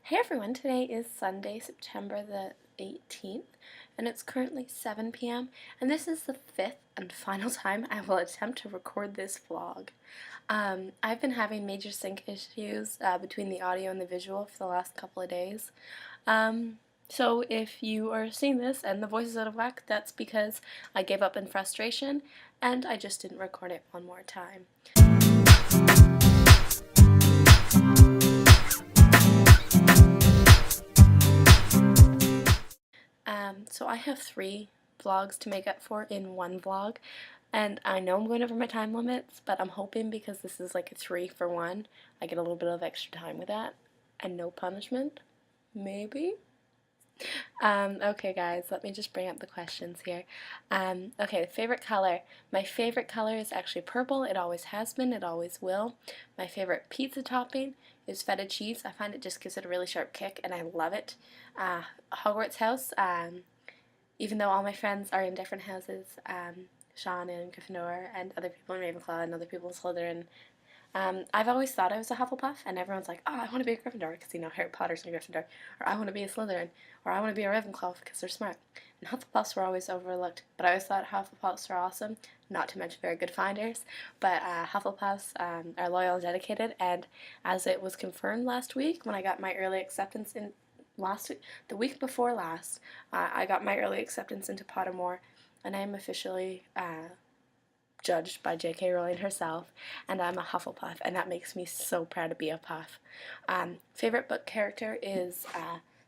Hey everyone, today is Sunday, September the 18th, and it's currently 7 p.m., and this is the fifth and final time I will attempt to record this vlog. I've been having major sync issues between the audio and the visual for the last couple of days. So if you are seeing this and the voice is out of whack, that's because I gave up in frustration, and I just didn't record it one more time. So I have 3 vlogs to make up for in one vlog, and I know I'm going over my time limits, but I'm hoping because this is like a 3 for 1, I get a little bit of extra time with that, and no punishment, maybe? Okay guys, let me just bring up the questions here. Okay, favorite color. My favorite color is actually purple. It always has been, it always will. My favorite pizza topping is feta cheese. I find it just gives it a really sharp kick, and I love it. Hogwarts house, even though all my friends are in different houses, Sean in Gryffindor, and other people in Ravenclaw, and other people in Slytherin, I've always thought I was a Hufflepuff, and everyone's like, oh, I want to be a Gryffindor, because, you know, Harry Potter's in Gryffindor, or I want to be a Slytherin, or I want to be a Ravenclaw, because they're smart. And Hufflepuffs were always overlooked, but I always thought Hufflepuffs were awesome, not to mention very good finders, but Hufflepuffs are loyal and dedicated, and as it was confirmed last week, when I got my early acceptance in the week before last, I got my early acceptance into Pottermore, and I am officially judged by J.K. Rowling herself, and I'm a Hufflepuff, and that makes me so proud to be a Puff. Favorite book character is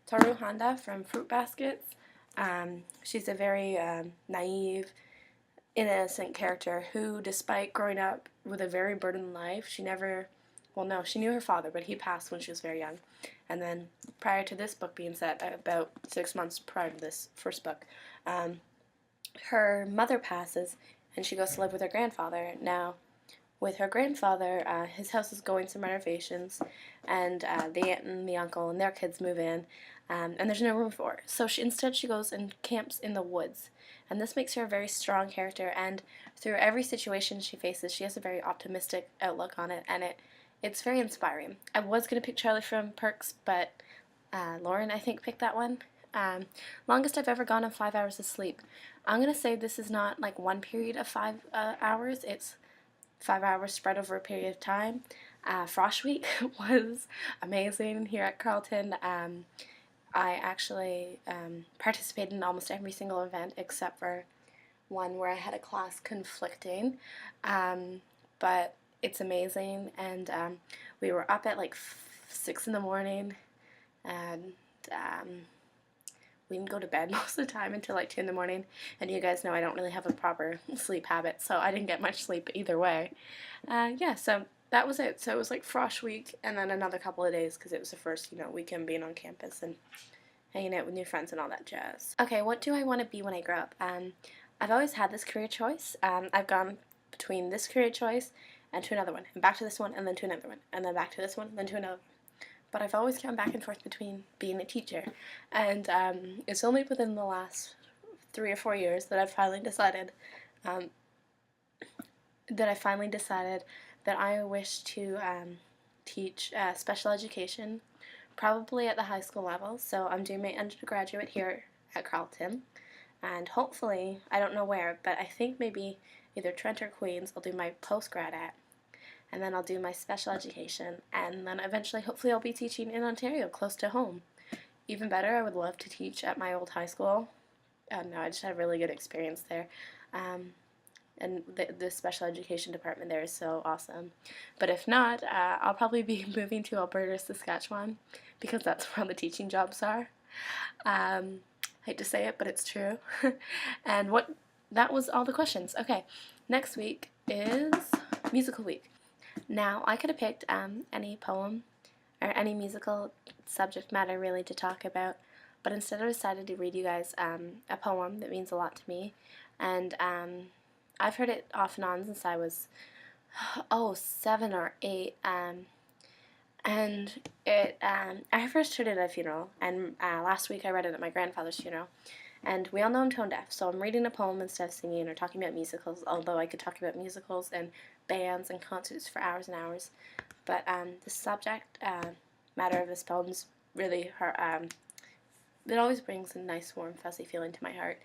Toru Honda from Fruit Baskets. She's a very naive, innocent character who, despite growing up with a very burdened life, she never, well no, she knew her father, but he passed when she was very young. And then prior to this book being set, about 6 months prior to this first book, her mother passes, and she goes to live with her grandfather. Now, with her grandfather, his house is going some renovations, and the aunt and the uncle and their kids move in, and there's no room for her. So instead she goes and camps in the woods, and this makes her a very strong character, and through every situation she faces, she has a very optimistic outlook on it, and it's very inspiring. I was going to pick Charlie from Perks, but Lauren, I think, picked that one. Longest I've ever gone on 5 hours of sleep. I'm going to say this is not like one period of 5 hours, it's 5 hours spread over a period of time. Frosh Week was amazing here at Carleton. I actually participated in almost every single event except for one where I had a class conflicting, but it's amazing, and we were up at like 6 in the morning, and we didn't go to bed most of the time until like 2 in the morning, and you guys know I don't really have a proper sleep habit, so I didn't get much sleep either way. Yeah, so that was it. So it was like Frosh Week, and then another couple of days because it was the first, weekend being on campus and hanging out with new friends and all that jazz. Okay, what do I want to be when I grow up? I've always had this career choice. I've gone between this career choice and to another one, and back to this one, and then to another one, and then back to this one, and then to another one. But I've always gone back and forth between being a teacher, and it's only within the last 3 or 4 years that I've finally decided that I wish to teach special education, probably at the high school level. So I'm doing my undergraduate here at Carleton, and hopefully, I don't know where, but I think maybe either Trent or Queens I'll do my postgrad at. And then I'll do my special education, and then eventually, hopefully, I'll be teaching in Ontario, close to home. Even better, I would love to teach at my old high school. No, I just had a really good experience there, and the special education department there is so awesome. But if not, I'll probably be moving to Alberta, Saskatchewan, because that's where all the teaching jobs are. Hate to say it, but it's true. And that was all the questions. Okay, next week is musical week. Now, I could have picked any poem or any musical subject matter really to talk about, but instead I decided to read you guys a poem that means a lot to me, and I've heard it off and on since I was 7 or 8, and I first heard it at a funeral, and last week I read it at my grandfather's funeral. And we all know I'm tone deaf, so I'm reading a poem instead of singing or talking about musicals, although I could talk about musicals and bands and concerts for hours and hours. But the subject matter of this poem's really it always brings a nice, warm, fuzzy feeling to my heart.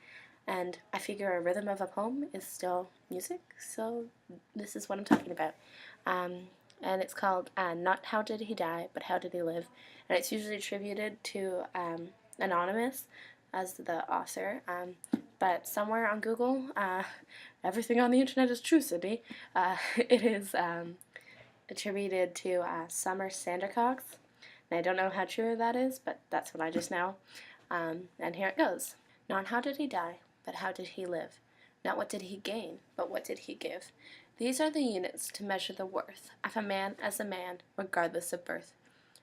And I figure a rhythm of a poem is still music, so this is what I'm talking about. And it's called Not How Did He Die, but How Did He Live? And it's usually attributed to Anonymous as the author. But somewhere on Google, everything on the internet is true, Sydney. It is attributed to Summer Sandercox. And I don't know how true that is, but that's what I just know. And here it goes. Not how did he die, but how did he live? Not what did he gain, but what did he give? These are the units to measure the worth of a man as a man, regardless of birth.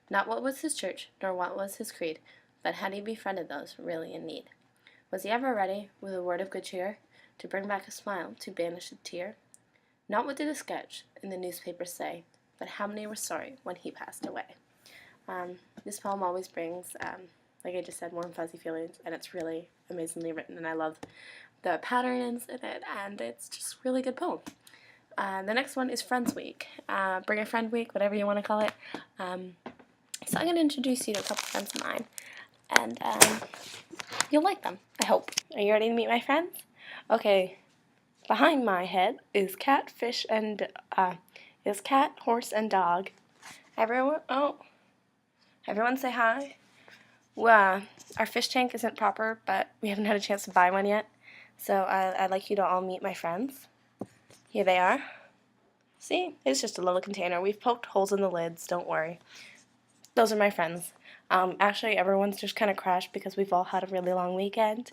Not what was his church, nor what was his creed, but had he befriended those really in need. Was he ever ready, with a word of good cheer, to bring back a smile, to banish a tear? Not what did a sketch in the newspapers say, but how many were sorry when he passed away. This poem always brings, like I just said, warm, fuzzy feelings, and it's really amazingly written, and I love the patterns in it, and it's just a really good poem. The next one is Friends Week. Bring a Friend Week, whatever you want to call it. So I'm going to introduce you to a couple friends of mine, and you'll like them, I hope. Are you ready to meet my friends? Okay, behind my head is cat, fish, and is cat, horse, and dog. Everyone say hi. Well, our fish tank isn't proper, but we haven't had a chance to buy one yet. So I'd like you to all meet my friends. Here they are. See, it's just a little container. We've poked holes in the lids, don't worry. Those are my friends. Actually, everyone's just kind of crashed because we've all had a really long weekend,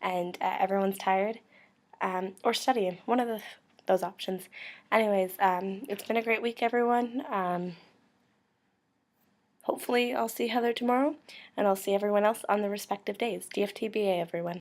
and everyone's tired, or studying, one of those options. Anyways, it's been a great week, everyone. Hopefully I'll see Heather tomorrow, and I'll see everyone else on the respective days. DFTBA, everyone.